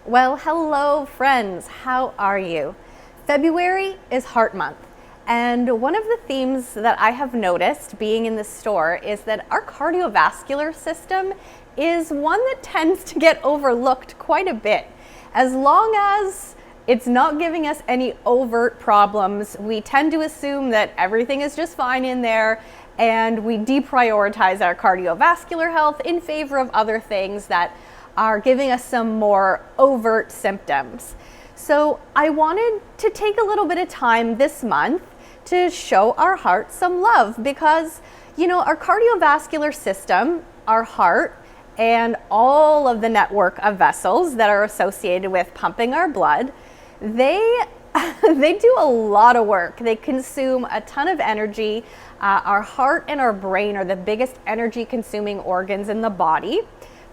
Well, hello friends, how are you? February is Heart Month, and one of the themes that I have noticed being in the store is that our cardiovascular system is one that tends to get overlooked quite a bit. As long as it's not giving us any overt problems, we tend to assume that everything is just fine in there, and we deprioritize our cardiovascular health in favor of other things that are giving us some more overt symptoms. So I wanted to take a little bit of time this month to show our heart some love because, our cardiovascular system, our heart, and all of the network of vessels that are associated with pumping our blood, they do a lot of work. They consume a ton of energy. Our heart and our brain are the biggest energy consuming organs in the body,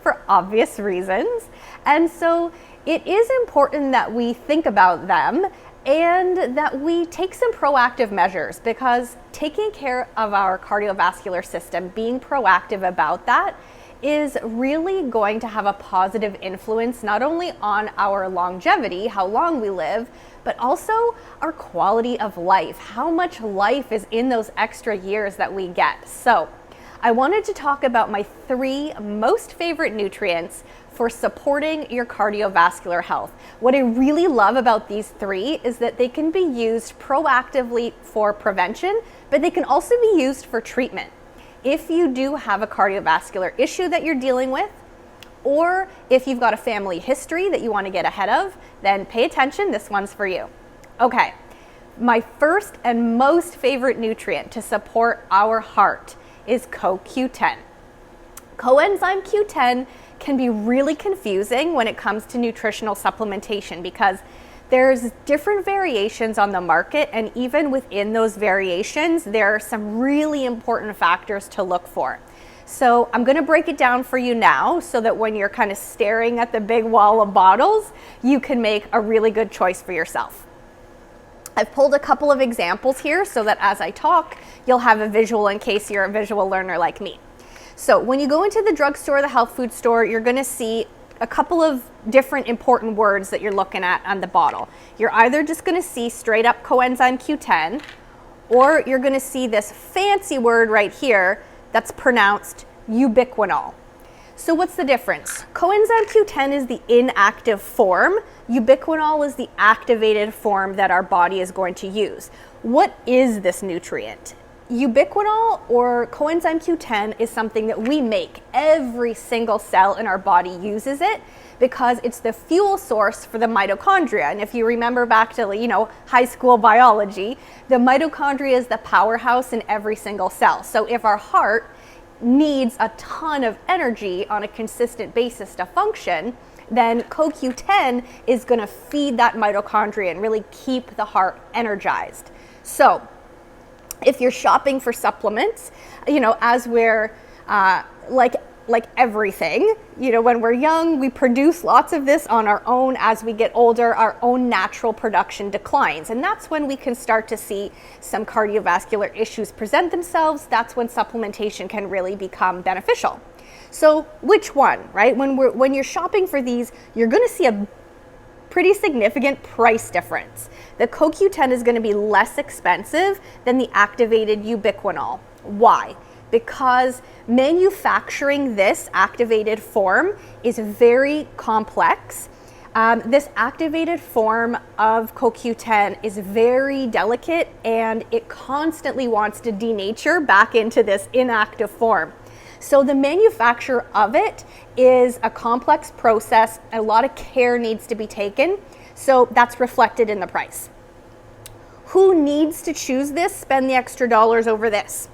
for obvious reasons. And so it is important that we think about them and that we take some proactive measures, because taking care of our cardiovascular system, being proactive about that, is really going to have a positive influence not only on our longevity, how long we live, but also our quality of life, how much life is in those extra years that we get. So I wanted to talk about my 3 most favorite nutrients for supporting your cardiovascular health. What I really love about these 3 is that they can be used proactively for prevention, but they can also be used for treatment. If you do have a cardiovascular issue that you're dealing with, or if you've got a family history that you want to get ahead of, then pay attention, this one's for you. Okay, my first and most favorite nutrient to support our heart is CoQ10. Coenzyme Q10 can be really confusing when it comes to nutritional supplementation because there's different variations on the market, and even within those variations, there are some really important factors to look for. So I'm going to break it down for you now so that when you're kind of staring at the big wall of bottles, you can make a really good choice for yourself. I've pulled a couple of examples here so that as I talk, you'll have a visual in case you're a visual learner like me. So when you go into the drugstore, the health food store, you're going to see a couple of different important words that you're looking at on the bottle. You're either just going to see straight up Coenzyme Q10, or you're going to see this fancy word right here that's pronounced ubiquinol. So what's the difference? Coenzyme Q10 is the inactive form. Ubiquinol is the activated form that our body is going to use. What is this nutrient? Ubiquinol, or coenzyme Q10, is something that we make. Every single cell in our body uses it because it's the fuel source for the mitochondria. And if you remember back to high school biology, the mitochondria is the powerhouse in every single cell. So if our heart needs a ton of energy on a consistent basis to function, then CoQ10 is going to feed that mitochondria and really keep the heart energized. So if you're shopping for supplements, as we're like everything, when we're young, we produce lots of this on our own. As we get older, our own natural production declines. And that's when we can start to see some cardiovascular issues present themselves. That's when supplementation can really become beneficial. So which one, right? When you're shopping for these, you're going to see a pretty significant price difference. The CoQ10 is going to be less expensive than the activated ubiquinol. Why? Because manufacturing this activated form is very complex. This activated form of CoQ10 is very delicate, and it constantly wants to denature back into this inactive form. So the manufacture of it is a complex process. A lot of care needs to be taken. So that's reflected in the price. Who needs to choose this, spend the extra dollars over this?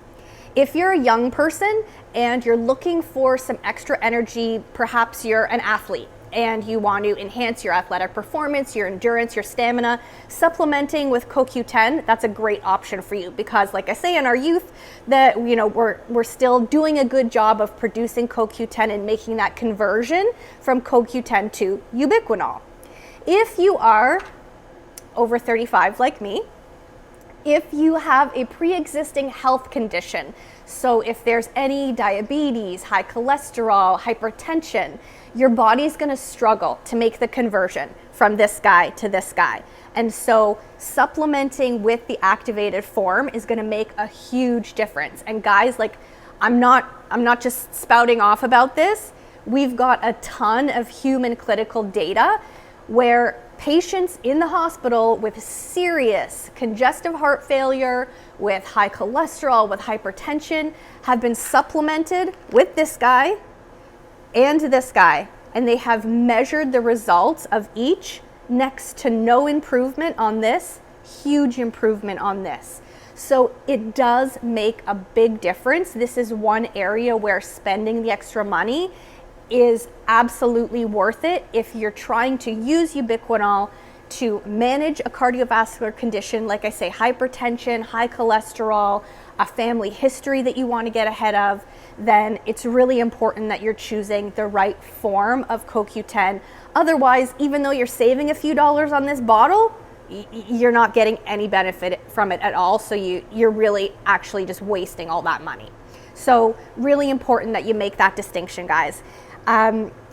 If you're a young person and you're looking for some extra energy, perhaps you're an athlete and you want to enhance your athletic performance, your endurance, your stamina, supplementing with CoQ10, that's a great option for you because, like I say, in our youth, that we're still doing a good job of producing CoQ10 and making that conversion from CoQ10 to ubiquinol. If you are over 35 like me, if you have a pre-existing health condition, so if there's any diabetes, high cholesterol, hypertension, your body's going to struggle to make the conversion from this guy to this guy. And so supplementing with the activated form is going to make a huge difference. And guys, like, I'm not just spouting off about this. We've got a ton of human clinical data where patients in the hospital with serious congestive heart failure, with high cholesterol, with hypertension, have been supplemented with this guy and this guy. And they have measured the results of each, next to no improvement on this, huge improvement on this. So it does make a big difference. This is one area where spending the extra money is absolutely worth it if you're trying to use ubiquinol to manage a cardiovascular condition, like I say, hypertension, high cholesterol, a family history that you want to get ahead of. Then it's really important that you're choosing the right form of CoQ10. Otherwise, even though you're saving a few dollars on this bottle, you're not getting any benefit from it at all. So you're really actually just wasting all that money. So really important that you make that distinction, guys.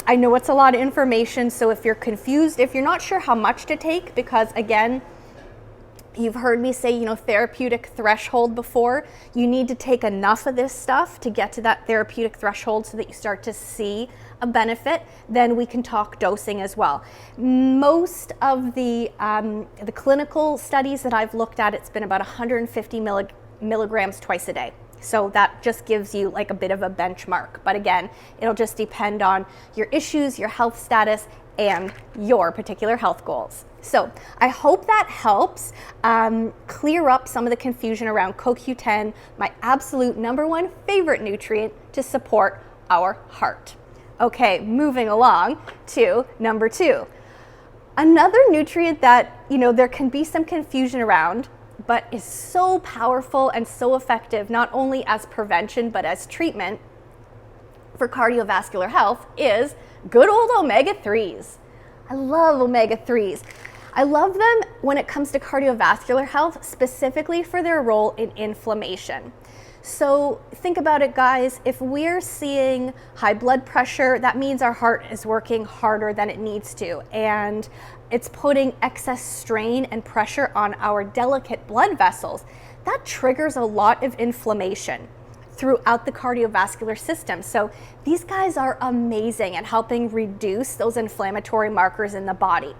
I know it's a lot of information, so if you're confused, if you're not sure how much to take, because again, you've heard me say, therapeutic threshold before, you need to take enough of this stuff to get to that therapeutic threshold so that you start to see a benefit, then we can talk dosing as well. Most of the clinical studies that I've looked at, it's been about 150 milligrams twice a day. So that just gives you like a bit of a benchmark. But again, it'll just depend on your issues, your health status, and your particular health goals. So I hope that helps clear up some of the confusion around CoQ10, my absolute #1 favorite nutrient to support our heart. Okay, moving along to number 2. Another nutrient that, there can be some confusion around, but is so powerful and so effective, not only as prevention, but as treatment for cardiovascular health, is good old omega-3s. I love omega-3s. I love them when it comes to cardiovascular health, specifically for their role in inflammation. So think about it, guys. If we're seeing high blood pressure, that means our heart is working harder than it needs to. And it's putting excess strain and pressure on our delicate blood vessels. That triggers a lot of inflammation throughout the cardiovascular system. So these guys are amazing at helping reduce those inflammatory markers in the body.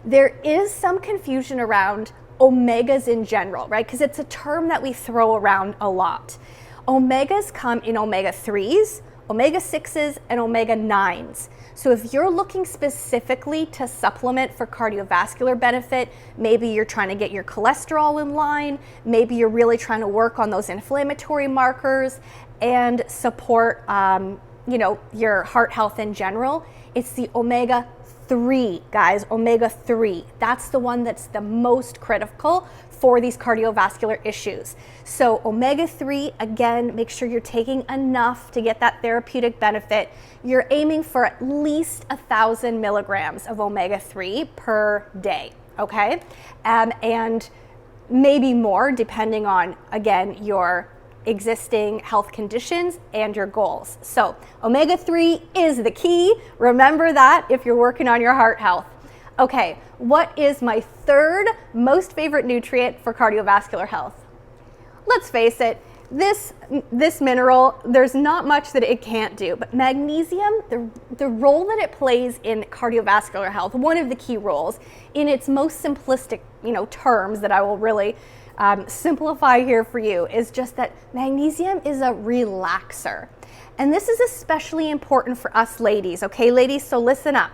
There is some confusion around omegas in general, right? Because it's a term that we throw around a lot. Omegas come in omega-3s, omega-6s, and omega-9s. So if you're looking specifically to supplement for cardiovascular benefit, maybe you're trying to get your cholesterol in line, maybe you're really trying to work on those inflammatory markers and support your heart health in general, it's the omega-3, guys, omega-3. That's the one that's the most critical for these cardiovascular issues. So omega-3, again, make sure you're taking enough to get that therapeutic benefit. You're aiming for at least 1,000 milligrams of omega-3 per day, okay? And maybe more depending on, again, your existing health conditions and your goals. So omega-3 is the key. Remember that if you're working on your heart health. Okay, what is my third most favorite nutrient for cardiovascular health? Let's face it, this mineral, there's not much that it can't do, but magnesium, the role that it plays in cardiovascular health, one of the key roles, in its most simplistic, terms that I will really simplify here for you, is just that magnesium is a relaxer. And this is especially important for us ladies, okay, ladies? So listen up.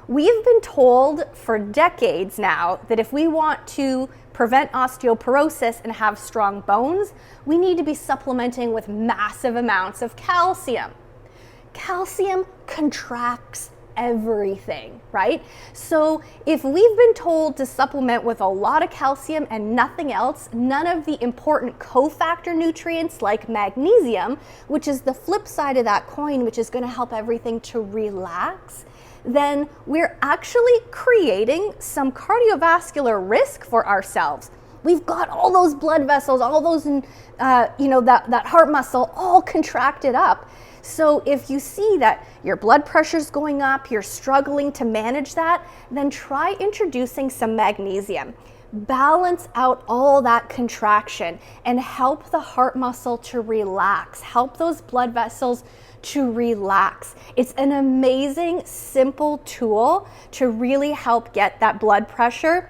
We've been told for decades now that if we want to prevent osteoporosis and have strong bones, we need to be supplementing with massive amounts of calcium. Calcium contracts everything, right? So if we've been told to supplement with a lot of calcium and nothing else, none of the important cofactor nutrients like magnesium, which is the flip side of that coin, which is going to help everything to relax, then we're actually creating some cardiovascular risk for ourselves. We've got all those blood vessels, all those, that heart muscle all contracted up. So if you see that your blood pressure is going up, you're struggling to manage that, then try introducing some magnesium. Balance out all that contraction and help the heart muscle to relax, help those blood vessels to relax. It's an amazing, simple tool to really help get that blood pressure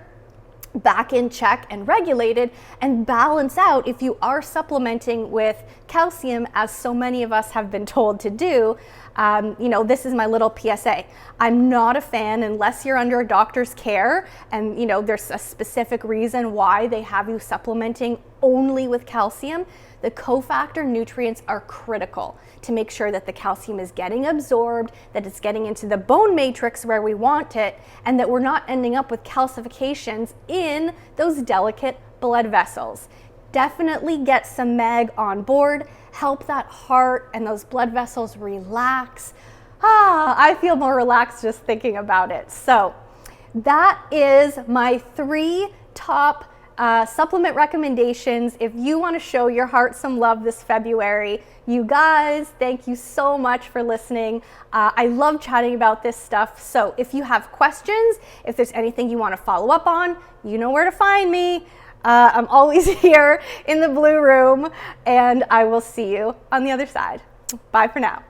back in check and regulated and balance out if you are supplementing with calcium, as so many of us have been told to do. This is my little PSA. I'm not a fan unless you're under a doctor's care and there's a specific reason why they have you supplementing only with calcium. The cofactor nutrients are critical to make sure that the calcium is getting absorbed, that it's getting into the bone matrix where we want it, and that we're not ending up with calcifications in those delicate blood vessels. Definitely get some mag on board, help that heart and those blood vessels relax. I feel more relaxed just thinking about it. So that is my 3 top supplement recommendations if you want to show your heart some love this February. You guys, thank you so much for listening. I love chatting about this stuff. So if you have questions, if there's anything you want to follow up on, you know where to find me. I'm always here in the blue room, and I will see you on the other side. Bye for now.